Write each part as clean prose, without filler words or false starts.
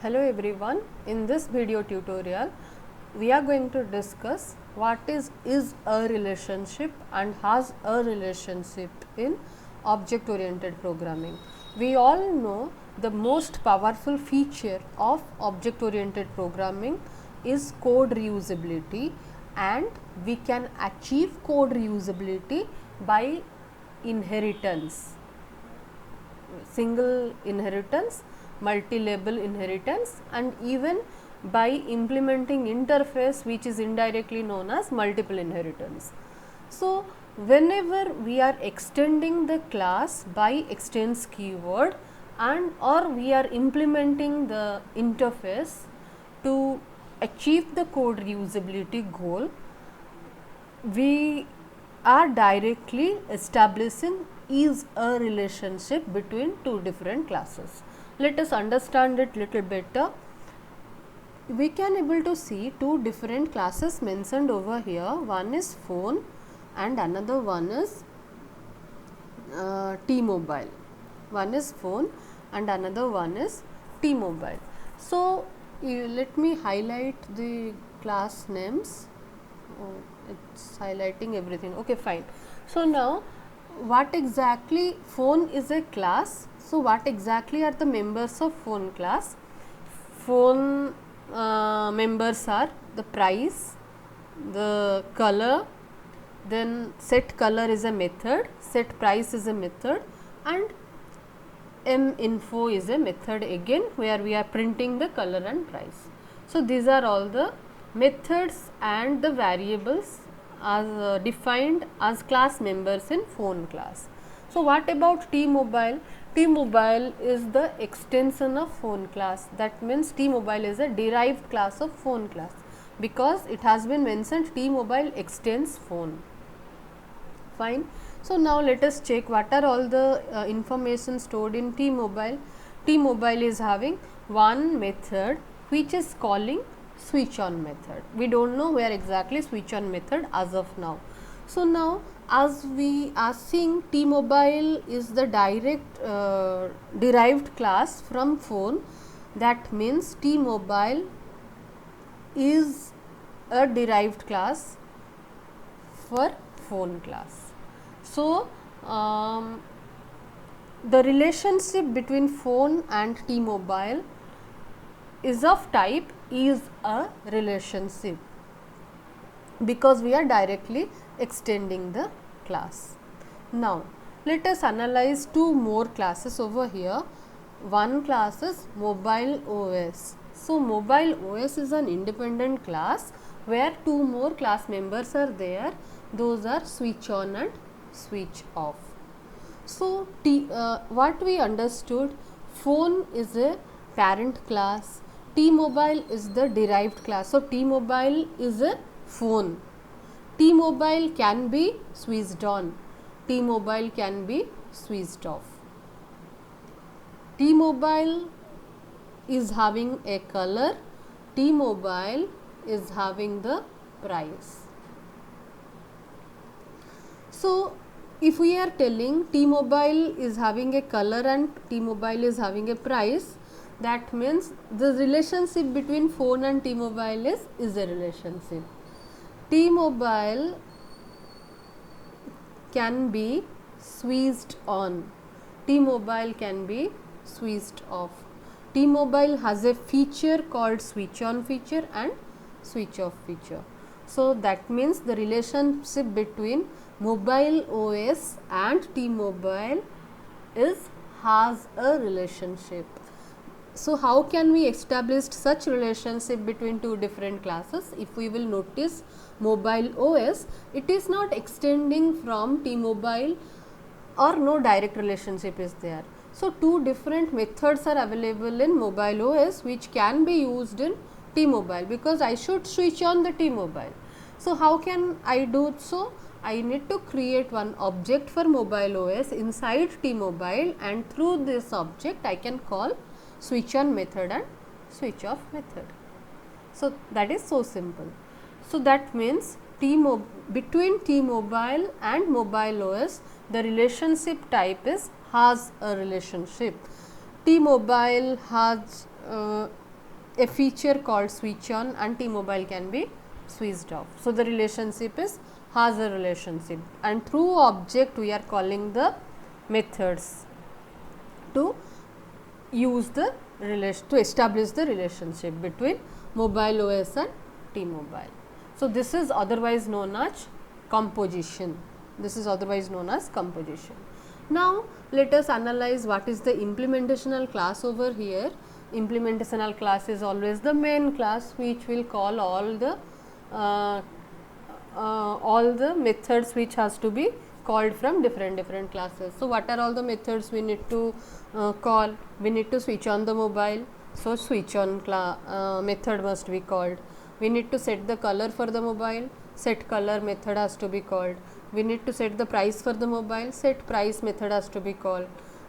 Hello everyone, in this video tutorial we are going to discuss what is a relationship and has a relationship in object oriented programming. We all know the most powerful feature of object oriented programming is code reusability, and we can achieve code reusability by inheritance, single inheritance, multi-level inheritance, and even by implementing interface which is indirectly known as multiple inheritance. So, whenever we are extending the class by extends keyword and or we are implementing the interface to achieve the code reusability goal, we are directly establishing is a relationship between two different classes. Let us understand it little better. We can able to see two different classes mentioned over here. One is phone and another one is T-Mobile. One is phone and another one is T-Mobile. So, let me highlight the class names. Oh, it's highlighting everything. Okay, fine. So, now what exactly phone is a class? So, what exactly are the members of phone class? Phone members are the price, the color, then set color is a method, set price is a method, and minfo is a method again where we are printing the color and price. So, these are all the methods and the variables as defined as class members in phone class. So, what about T-Mobile? T-Mobile is the extension of phone class. That means T-Mobile is a derived class of phone class because it has been mentioned T-Mobile extends phone. Fine. So, now let us check what are all the information stored in T-Mobile. T-Mobile is having one method which is calling switch on method. We do not know where exactly switch on method as of now. So, now as we are seeing, T-Mobile is the direct derived class from phone. That means T-Mobile is a derived class for phone class. So, the relationship between phone and T-Mobile is of type is a relationship because we are directly extending the class. Now, let us analyze two more classes over here. One class is mobile OS. So, mobile OS is an independent class where two more class members are there. Those are switch on and switch off. So, what we understood, phone is a parent class, T-Mobile is the derived class. So, T-Mobile is a phone. T-Mobile can be switched on, T-Mobile can be switched off. T-Mobile is having a color, T-Mobile is having the price. So, if we are telling T-Mobile is having a color and T-Mobile is having a price, that means the relationship between phone and T-Mobile is a relationship. T-Mobile can be switched on, T-Mobile can be switched off. T-Mobile has a feature called switch on feature and switch off feature. So, that means the relationship between mobile OS and T-Mobile has a relationship. So, how can we establish such relationship between two different classes? If we will notice mobile OS, it is not extending from T-Mobile or no direct relationship is there. So, two different methods are available in mobile OS which can be used in T-Mobile because I should switch on the T-Mobile. So, how can I do so? I need to create one object for mobile OS inside T-Mobile, and through this object I can call switch on method and switch off method. So, that is so simple. So, that means between T-Mobile and mobile OS, the relationship type has a relationship. T-Mobile has a feature called switch on and T-Mobile can be switched off. So, the relationship is has a relationship, and through object we are calling the methods to use the relation to establish the relationship between mobile OS and T-Mobile. So, this is otherwise known as composition. This is otherwise known as composition. Now, let us analyze what is the implementational class over here. Implementational class is always the main class which will call all the methods which has to be called from different classes. So, what are all the methods we need to call? We need to switch on the mobile. So, switch on method must be called. We need to set the color for the mobile. Set color method has to be called. We need to set the price for the mobile. Set price method has to be called.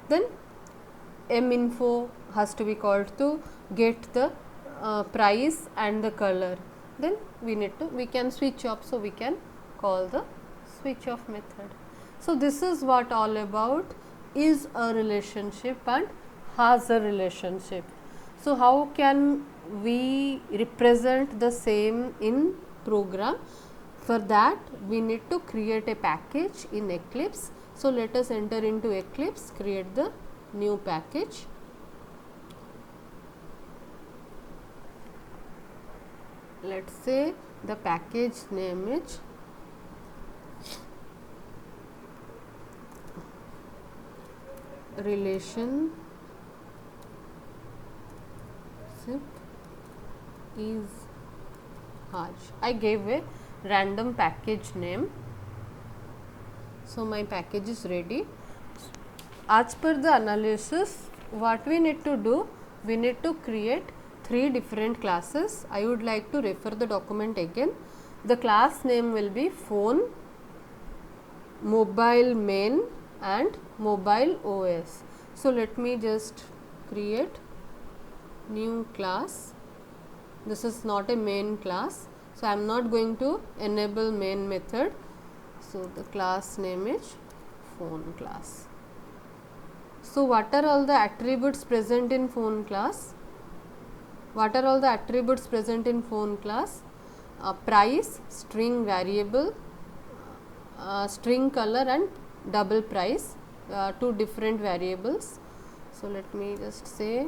Then minfo has to be called to get the price and the color. Then we can switch off, so we can call the switch off method. So, this is what all about is a relationship and has a relationship. So, how can we represent the same in program? For that we need to create a package in Eclipse. So, let us enter into Eclipse, create the new package. Let us say the package name is relationship is Haj. I gave a random package name. So, my package is ready. As per the analysis, what we need to do, we need to create 3 different classes. I would like to refer the document again. The class name will be phone, mobile main and mobile OS. So, let me just create new class. This is not a main class. So, I am not going to enable main method. So, the class name is phone class. So, what are all the attributes present in phone class? What are all the attributes present in phone class? Price, string variable, string color and double price, 2 different variables. So, let me just say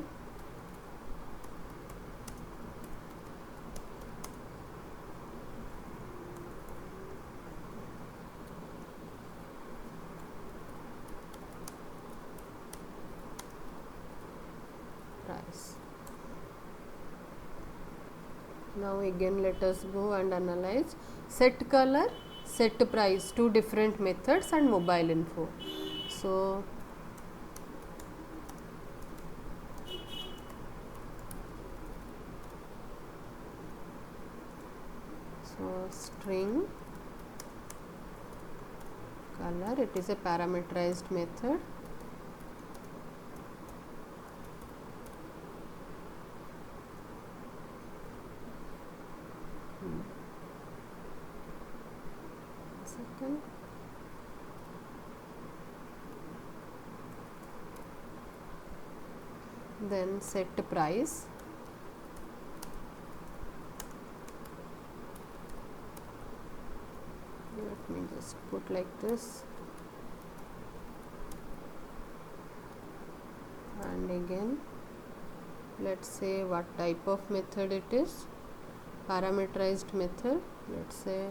price. Now, again let us go and analyze set color, set price, 2 different methods and mobile info. So, string color, it is a parameterized method. Second. Then set price. Let me just put like this, and again let us say what type of method it is, parameterized method. Let us say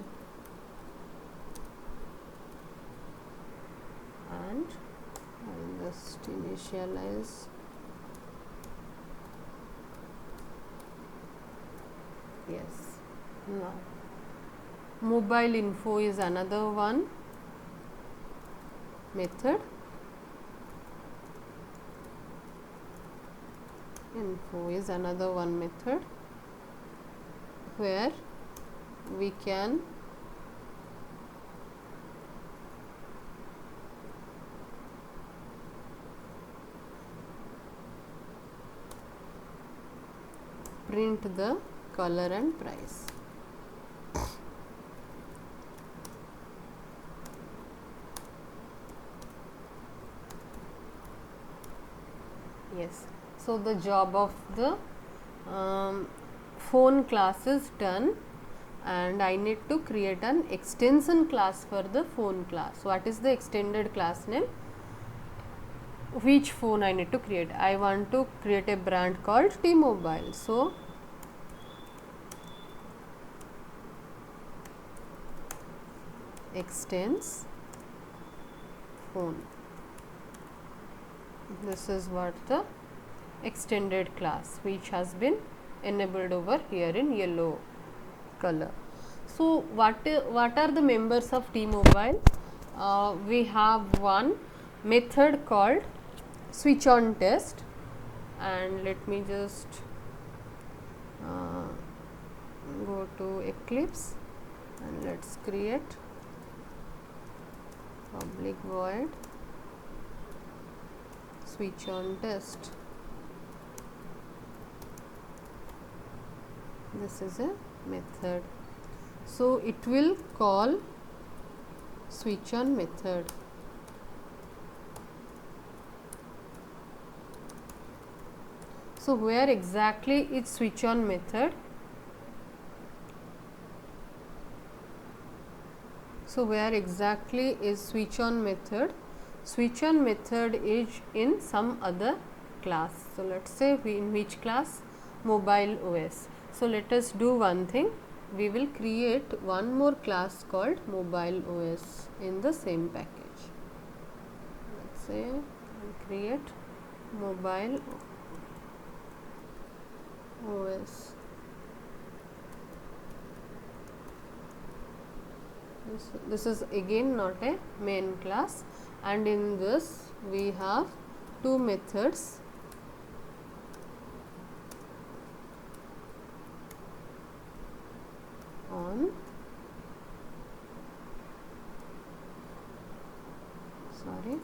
and I'll just initialize. Yes. Now, mobile info is another one method. Info is another one method where we can print the color and price. Yes. So, the job of the phone class is done, and I need to create an extension class for the phone class. What is the extended class name? Which phone I need to create? I want to create a brand called T-Mobile. So extends phone. This is what the extended class, which has been enabled over here in yellow color. So what are the members of T-Mobile? We have one method called switch on test, and let me just go to Eclipse and let's create public void switch on test. This is a method, so it will call switch on method. So where exactly is switch on method? So where exactly is switch on method? Switch on method is in some other class. So let's say in which class? Mobile OS. So let us do one thing. We will create one more class called Mobile OS in the same package. Let's say I'll create Mobile OS. This is again not a main class, and in this we have two methods. On sorry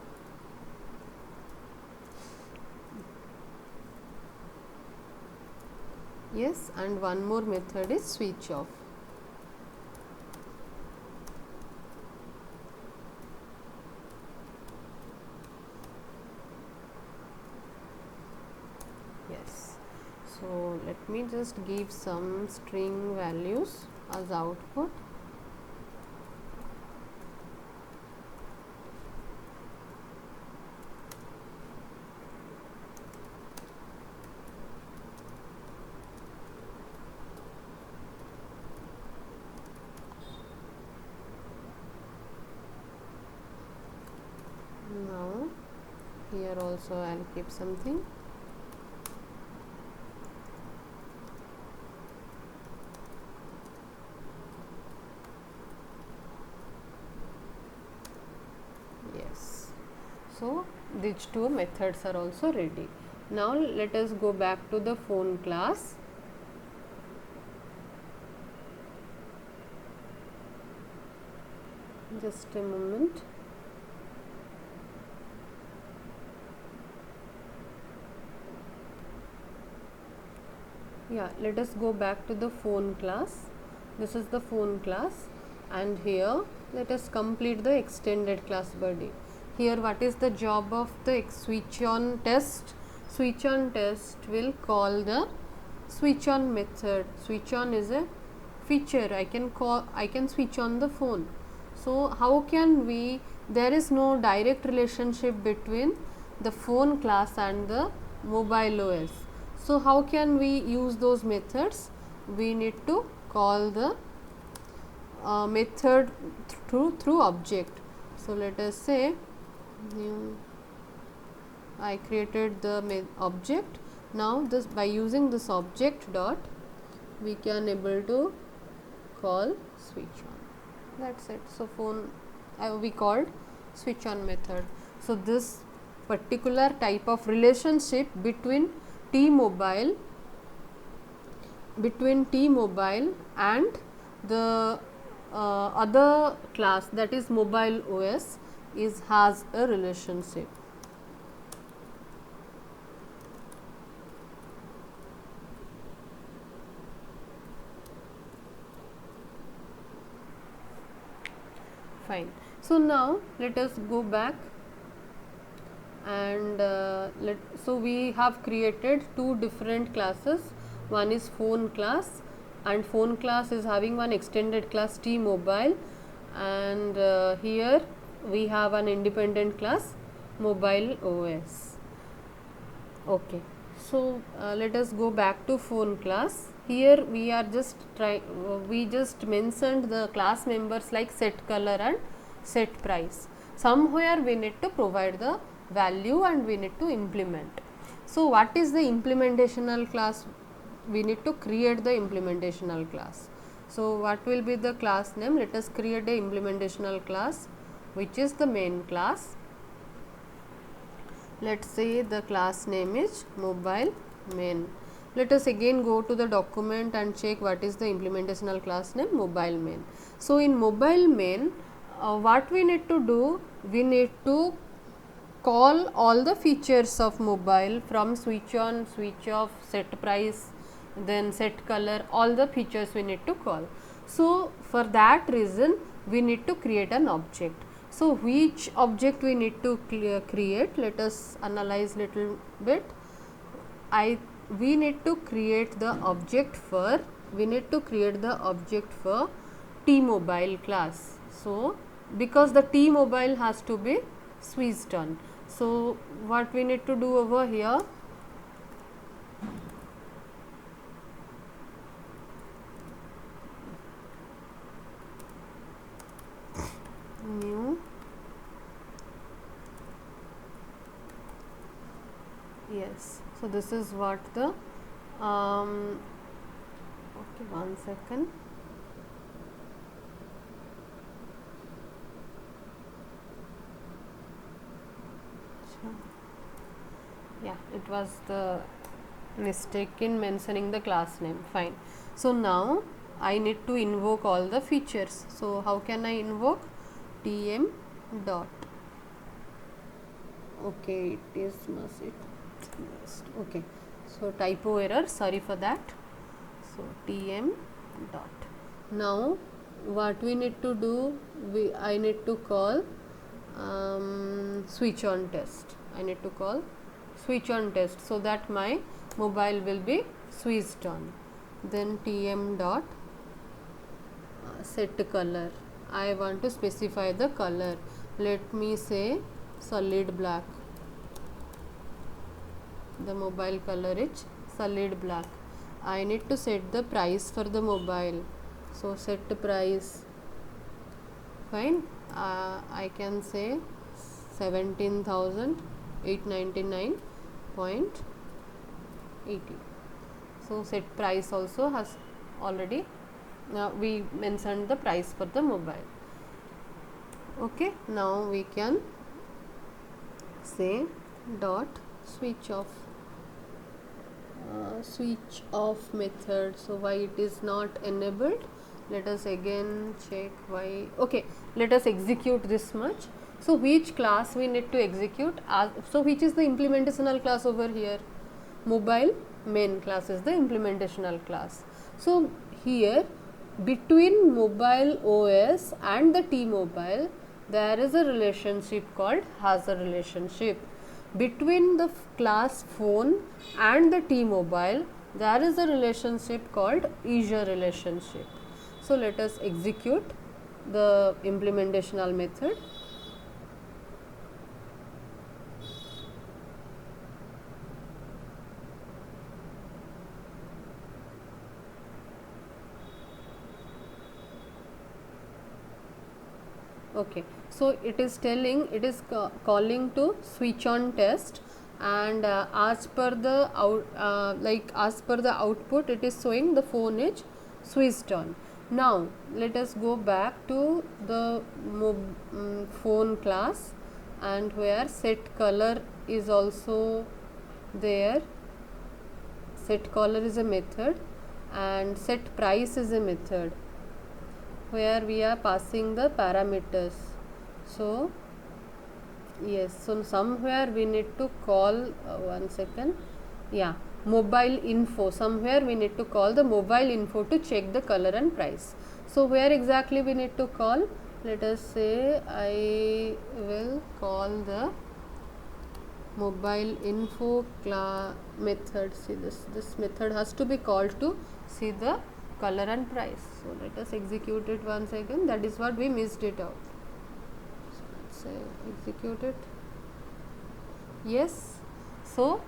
yes, and one more method is switch off. Yes, so let me just give some string values as output. Now here also I'll keep something. Yes, so these two methods are also ready. Now let us go back to the phone class. Just a moment. Yeah, let us go back to the phone class. This is the phone class, and here let us complete the extended class body. Here what is the job of the switch on test? Switch on test will call the switch on method. Switch on is a feature. I can switch on the phone. So how can we, there is no direct relationship between the phone class and the mobile OS. So how can we use those methods? We need to call the method through object. So let us say new, I created the object. Now this, by using this object dot, we can able to call switch on. That's it. So phone we called switch on method. So this particular type of relationship between T-Mobile and the other class, that is mobile OS, has a relationship. Fine. So now let us go back, and so we have created two different classes. one is phone class, and phone class is having one extended class T-Mobile, and here we have an independent class Mobile OS. Okay, so let us go back to phone class. Here we are just we just mentioned the class members like set color and set price. Somewhere we need to provide the value and we need to implement. So what is the implementational class? We need to create the implementational class. So what will be the class name? Let us create a implementational class which is the main class. Let's say the class name is mobile main. Let us again go to the document and check what is the implementational class name, mobile main. So in mobile main, what we need to do, we need to call all the features of mobile from switch on, switch off, set price, then set color, all the features we need to call. So for that reason we need to create an object. So which object we need to create? Let us analyze little bit. We need to create the object for T-Mobile class. So because the T-Mobile has to be switched on. So what we need to do over here? New, yes, so this is what the okay, one second. Yeah, it was the mistake in mentioning the class name. Fine. So now I need to invoke all the features. So how can I invoke? tm dot, okay, it is okay, so typo error, sorry for that. So tm dot. Now what we need to do, I need to call switch on test. I need to call switch on test so that my mobile will be switched on. Then tm dot set color. I want to specify the color. Let me say solid black. The mobile color is solid black. I need to set the price for the mobile. So set price. Fine. I can say 17,899.80. So set price also has already we mentioned the price for the mobile. Okay, now we can say dot switch off. Switch off method. So why it is not enabled? Let us again check why. Okay, let us execute this much. So which class we need to execute? So which is the implementational class over here? Mobile main class is the implementational class. So here between mobile OS and the T-Mobile there is a relationship called hazard relationship. Between the class phone and the T-Mobile there is a relationship called user relationship. So let us execute the implementational method. Okay, so it is telling, it is calling to switch on test, and as per the output it is showing the phone is switched on. Now let us go back to the phone class, and where set color is also there. Set color is a method and set price is a method where we are passing the parameters. So yes, so somewhere we need to call one second, yeah, mobile info. Somewhere we need to call the mobile info to check the color and price. So where exactly we need to call? Let us say I will call the mobile info method. See, this method has to be called to see the color and price. So let us execute it once again. That is what we missed it out. So let's say execute it. Yes. So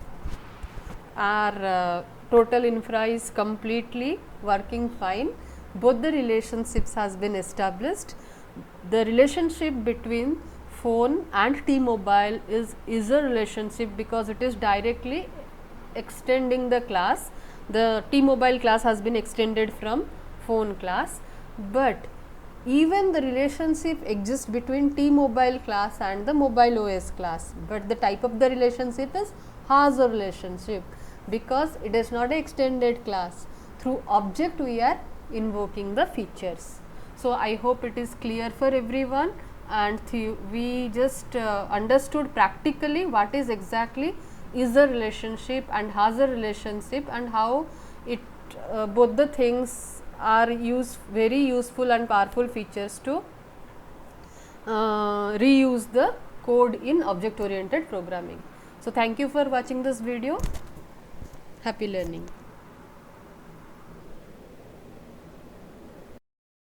our total infra is completely working fine. Both the relationships has been established. The relationship between phone and T-Mobile is a relationship because it is directly extending the class. The T-Mobile class has been extended from phone class, but even the relationship exists between T-Mobile class and the mobile OS class, but the type of the relationship is Haaser relationship because it is not an extended class. Through object we are invoking the features. So I hope it is clear for everyone, and we just understood practically what is exactly is the relationship and Haaser relationship, and how it both the things are very useful and powerful features to reuse the code in object oriented programming. So thank you for watching this video. Happy learning.